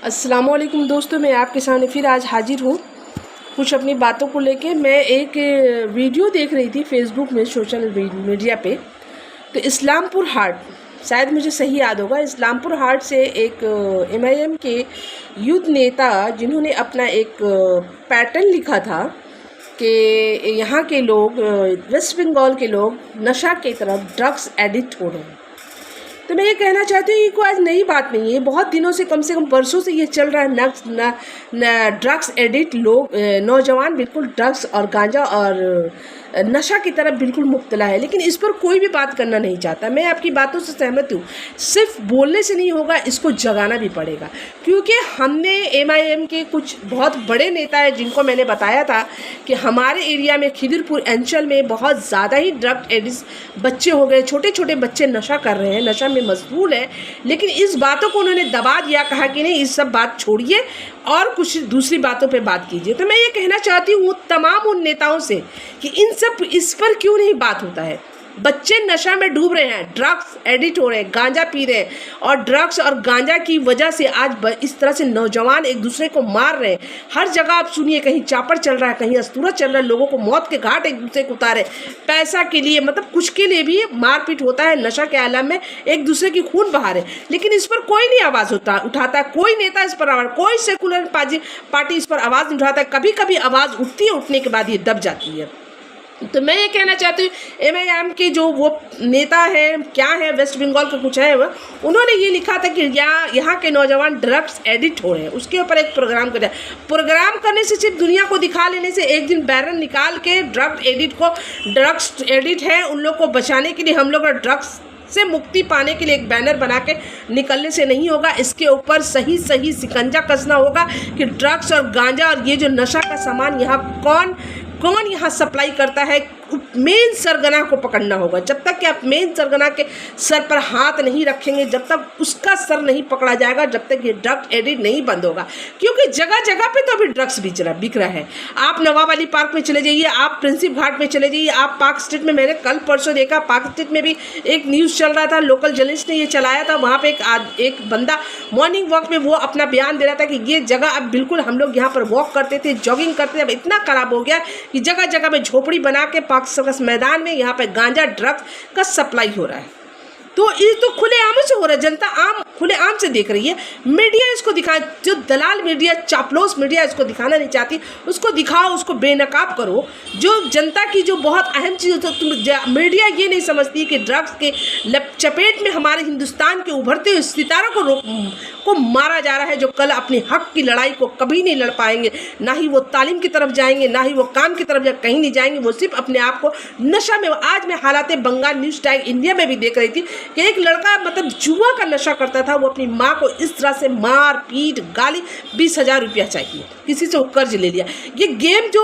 अस्सलामुअलैकुम दोस्तों, मैं आपके सामने फिर आज हाजिर हूँ कुछ अपनी बातों को लेके। मैं एक वीडियो देख रही थी फेसबुक में, सोशल मीडिया पे। तो इस्लामपुर हाट, शायद मुझे सही याद होगा, इस्लामपुर हाट से एक MIM के यूथ नेता जिन्होंने अपना एक पैटर्न लिखा था कि यहाँ के लोग, वेस्ट बंगाल के लोग नशा की तरफ, ड्रग्स एडिक्ट हो रहे हैं। तो मैं ये कहना चाहती हूँ, ये कोई आज नई बात नहीं है, बहुत दिनों से, कम वर्षों से ये चल रहा है। ड्रग्स एडिक्ट लोग, नौजवान बिल्कुल ड्रग्स और गांजा और नशा की तरफ बिल्कुल मुब्तला है, लेकिन इस पर कोई भी बात करना नहीं चाहता। मैं आपकी बातों से सहमत हूँ, सिर्फ बोलने से नहीं होगा, इसको जगाना भी पड़ेगा। क्योंकि हमने MIM के कुछ बहुत बड़े नेता हैं जिनको मैंने बताया था कि हमारे एरिया में खिदिरपुर अंचल में बहुत ज़्यादा ही ड्रग एडिक्ट बच्चे हो गए, छोटे छोटे बच्चे नशा कर रहे हैं, नशा में मशगूल है। लेकिन इस बातों को उन्होंने दबा दिया, कहा कि नहीं, इस सब बात छोड़िए और कुछ दूसरी बातों पे बात कीजिए। तो मैं ये कहना चाहती हूँ तमाम उन नेताओं से कि इस पर क्यों नहीं बात होता है। बच्चे नशा में डूब रहे हैं, ड्रग्स एडिक्ट हो रहे हैं, गांजा पी रहे हैं, और ड्रग्स और गांजा की वजह से आज इस तरह से नौजवान एक दूसरे को मार रहे हैं। हर जगह आप सुनिए, कहीं चापड़ चल रहा है, कहीं अस्तूरा चल रहा है, लोगों को मौत के घाट एक दूसरे को उतारे, पैसा के लिए, मतलब कुछ के लिए भी मारपीट होता है। नशा के आलम में एक दूसरे की खून बहा रहे, लेकिन इस पर कोई नहीं आवाज़ उठाता, कोई नेता इस पर आवाज़, कोई सेकुलर पार्टी इस पर आवाज़ नहीं उठाता। कभी कभी आवाज़ उठती है, उठने के बाद ये दब जाती है। तो मैं ये कहना चाहती हूँ, MIM के जो वो नेता है, क्या है, वेस्ट बंगाल का कुछ है, उन्होंने ये लिखा था कि यहाँ के नौजवान ड्रग्स एडिक्ट हो रहे हैं, उसके ऊपर एक प्रोग्राम करें। प्रोग्राम करने से, सिर्फ दुनिया को दिखा लेने से, एक दिन बैनर निकाल के ड्रग्स एडिक्ट है उन लोग को बचाने के लिए, हम लोग ड्रग्स से मुक्ति पाने के लिए एक बैनर बना के निकलने से नहीं होगा। इसके ऊपर सही शिकंजा कसना होगा कि ड्रग्स और गांजा और ये जो नशा का सामान यहाँ कौन यहाँ सप्लाई करता है, मेन सरगना को पकड़ना होगा। जब तक कि आप मेन सरगना के सर पर हाथ नहीं रखेंगे, जब तक उसका सर नहीं पकड़ा जाएगा, जब तक ये ड्रग एडिक्ट नहीं बंद होगा। क्योंकि जगह जगह पे तो अभी ड्रग्स बिक रहा है। आप नवाब अली पार्क में चले जाइए, आप प्रिंसिप घाट में चले जाइए, आप पार्क स्ट्रीट में, मैंने कल परसों देखा, पार्क स्ट्रीट में भी एक न्यूज़ चल रहा था, लोकल जर्नलिस्ट ने ये चलाया था। वहाँ पर एक बंदा मॉर्निंग वॉक में वो अपना बयान दे रहा था कि ये जगह अब बिल्कुल, हम लोग यहाँ पर वॉक करते थे, जॉगिंग करते थे, अब इतना ख़राब हो गया कि जगह जगह में झोपड़ी बना के पार्क सर्कस मैदान में यहाँ पे गांजा ड्रग्स का सप्लाई हो रहा है। तो ये तो खुले आम से हो रहा है, जनता खुले आम से देख रही है। मीडिया इसको दिखाए, जो दलाल मीडिया, चापलोस मीडिया इसको दिखाना नहीं चाहती, उसको दिखाओ, उसको बेनकाब करो। जो जनता की जो बहुत अहम चीज़, तो मीडिया ये नहीं समझती कि ड्रग्स के चपेट में हमारे हिंदुस्तान के उभरते हुए सितारों को मारा जा रहा है, जो कल अपने हक की लड़ाई को कभी नहीं लड़ पाएंगे, ना ही वो तालीम की तरफ जाएंगे, ना ही वो काम की तरफ कहीं नहीं जाएंगे। वो सिर्फ अपने आप को नशा में। आज मैं हालात बंगाल न्यूज़ टाइम इंडिया में भी देख रही थी कि एक लड़का, मतलब जुआ का नशा करता था, वो अपनी माँ को इस तरह से मार पीट गाली, 20,000 रुपया चाहिए, किसी से वो कर्ज ले लिया। ये गेम जो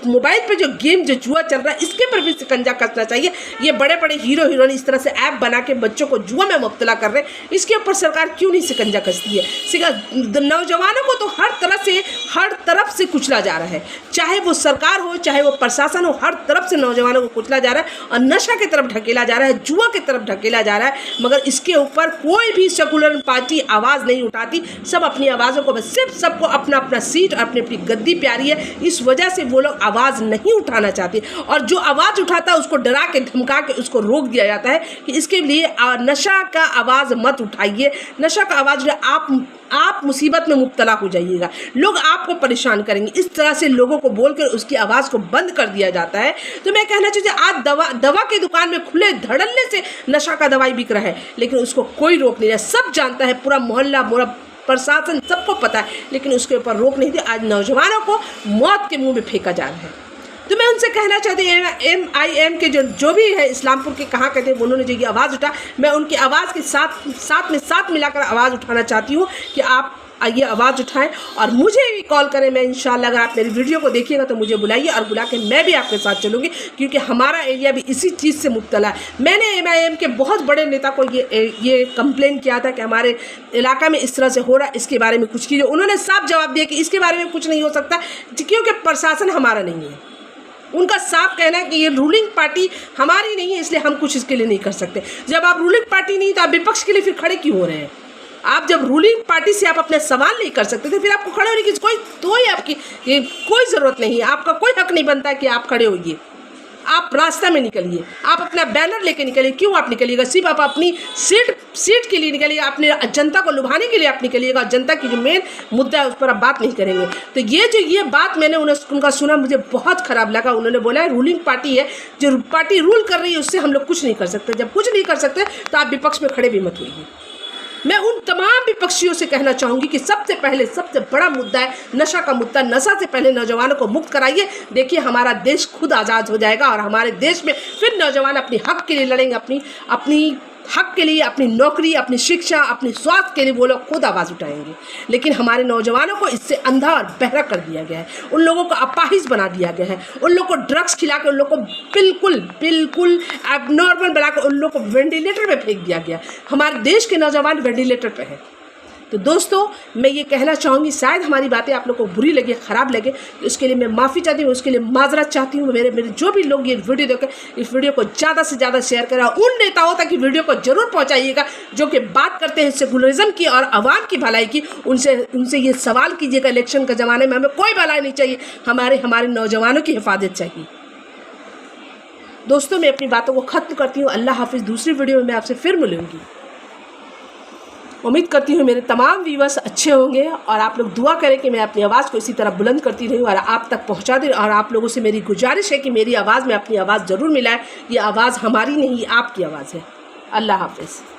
मोबाइल पे जो गेम जो जुआ चल रहा है, इसके पर भी शिकंजा कसना चाहिए। ये बड़े बड़े हीरो हीरोइन इस तरह से ऐप बना के बच्चों को जुआ में मुब्तला कर रहे हैं, इसके ऊपर सरकार क्यों नहीं शिकंजा कसती है। नौजवानों को तो हर तरफ से कुचला जा रहा है, चाहे वो सरकार हो, चाहे वो प्रशासन हो, हर तरफ से नौजवानों को कुचला जा रहा है और नशा की तरफ ढकेला जा रहा है, जुआ की तरफ ढकेला जा रहा है। मगर इसके ऊपर कोई भी सेकुलर पार्टी आवाज़ नहीं उठाती। सब अपनी आवाज़ों को, बस सिर्फ सबको अपना अपना सीट, अपनी अपनी गद्दी प्यारी है, इस वजह से वो लोग आवाज़ नहीं उठाना चाहते। और जो आवाज़ उठाता है उसको डरा के, धमका के उसको रोक दिया जाता है कि इसके लिए नशा का आवाज़ मत उठाइए। नशा का आवाज़, आप मुसीबत में मुब्तला हो जाइएगा, लोग आपको परेशान करेंगे। इस तरह से लोगों को बोलकर उसकी आवाज़ को बंद कर दिया जाता है। तो मैं कहना चाहती हूँ, आज दवा की दुकान में खुले धड़ल्ले से नशा का दवाई बिक रहा है, लेकिन उसको कोई रोक नहीं रहा। सब जानता है, पूरा मोहल्ला, पूरा प्रशासन, सबको पता है, लेकिन उसके ऊपर रोक नहीं दी। आज नौजवानों को मौत के मुँह में फेंका जा रहा है। तो मैं उनसे कहना चाहती हूँ, MIM के जो भी है इस्लामपुर के, कहाँ कहते हैं, उन्होंने जो ये आवाज़ उठा, मैं उनकी आवाज़ के साथ मिलाकर आवाज़ उठाना चाहती हूँ कि आप ये आवाज़ उठाएं और मुझे भी कॉल करें। मैं इंशाल्लाह, अगर आप मेरी वीडियो को देखिएगा तो मुझे बुलाइए, और बुला के मैं भी आपके साथ चलूँगी, क्योंकि हमारा एरिया भी इसी चीज़ से मुब्तला है। मैंने MIM के बहुत बड़े नेता को ये कंप्लेन किया था कि हमारे इलाका में इस तरह से हो रहा है, इसके बारे में कुछ कीजिए। उन्होंने साफ जवाब दिया कि इसके बारे में कुछ नहीं हो सकता, क्योंकि प्रशासन हमारा नहीं है। उनका साफ कहना है कि ये रूलिंग पार्टी हमारी नहीं है, इसलिए हम कुछ इसके लिए नहीं कर सकते। जब आप रूलिंग पार्टी नहीं तो आप विपक्ष के लिए फिर खड़े क्यों हो रहे हैं? आप जब रूलिंग पार्टी से आप अपने सवाल नहीं कर सकते थे, फिर आपको खड़े होने की कोई आपकी कोई ज़रूरत नहीं है, आपका कोई हक नहीं बनता है कि आप खड़े होइए। आप रास्ता में निकलिए, आप अपना बैनर लेके निकलिए। क्यों आप निकलिएगा? सिर्फ आप अपनी सीट के लिए निकलिएगा, अपने जनता को लुभाने के लिए आप निकलिएगा। जनता की जो मेन मुद्दा है उस पर आप बात नहीं करेंगे। तो ये बात मैंने उनका सुना, मुझे बहुत ख़राब लगा। उन्होंने बोला है रूलिंग पार्टी है, जो पार्टी रूल कर रही है उससे हम लोग कुछ नहीं कर सकते। जब कुछ नहीं कर सकते तो आप विपक्ष में खड़े भी मत होइए। मैं उन तमाम विपक्षियों से कहना चाहूँगी कि सबसे बड़ा मुद्दा है नशा का मुद्दा। नशा से पहले नौजवानों को मुक्त कराइए। देखिए हमारा देश खुद आज़ाद हो जाएगा और हमारे देश में फिर नौजवान अपनी हक के लिए लड़ेंगे, अपनी हक के लिए, अपनी नौकरी, अपनी शिक्षा, अपनी स्वास्थ्य के लिए वो लोग खुद आवाज़ उठाएंगे। लेकिन हमारे नौजवानों को इससे अंधा और बहरा कर दिया गया है, उन लोगों को अपाहिज बना दिया गया है, उन लोगों को ड्रग्स खिला के उन लोगों को बिल्कुल एबनॉर्मल बना कर उन लोगों को वेंटिलेटर पे फेंक दिया गया। हमारे देश के नौजवान वेंटिलेटर पे हैं। तो दोस्तों मैं ये कहना चाहूँगी, शायद हमारी बातें आप लोग को बुरी लगे, ख़राब लगे, तो इसके लिए मैं माफ़ी चाहती हूँ, उसके लिए माजरत चाहती हूँ। मेरे जो भी लोग ये वीडियो देखें, इस वीडियो को ज़्यादा से ज़्यादा शेयर करें। उन नेताओं तक वीडियो को जरूर पहुँचाइएगा जो कि बात करते हैं सेकुलरिज्म की और आवाम की भलाई की। उनसे ये सवाल कीजिएगा, इलेक्शन के ज़माने में हमें कोई भलाई नहीं चाहिए, हमारे नौजवानों की हिफाजत चाहिए। दोस्तों मैं अपनी बातों को ख़त्म करती हूँ। अल्लाह हाफिज़। दूसरी वीडियो में मैं आपसे फिर मिलूँगी। उम्मीद करती हूँ मेरे तमाम व्यूअर्स अच्छे होंगे और आप लोग दुआ करें कि मैं अपनी आवाज़ को इसी तरह बुलंद करती रहूँ और आप तक पहुँचा दूँ। और आप लोगों से मेरी गुजारिश है कि मेरी आवाज़ में अपनी आवाज़ ज़रूर मिलाएं। ये आवाज़ हमारी नहीं, आपकी आवाज़ है। अल्लाह हाफ़िज़।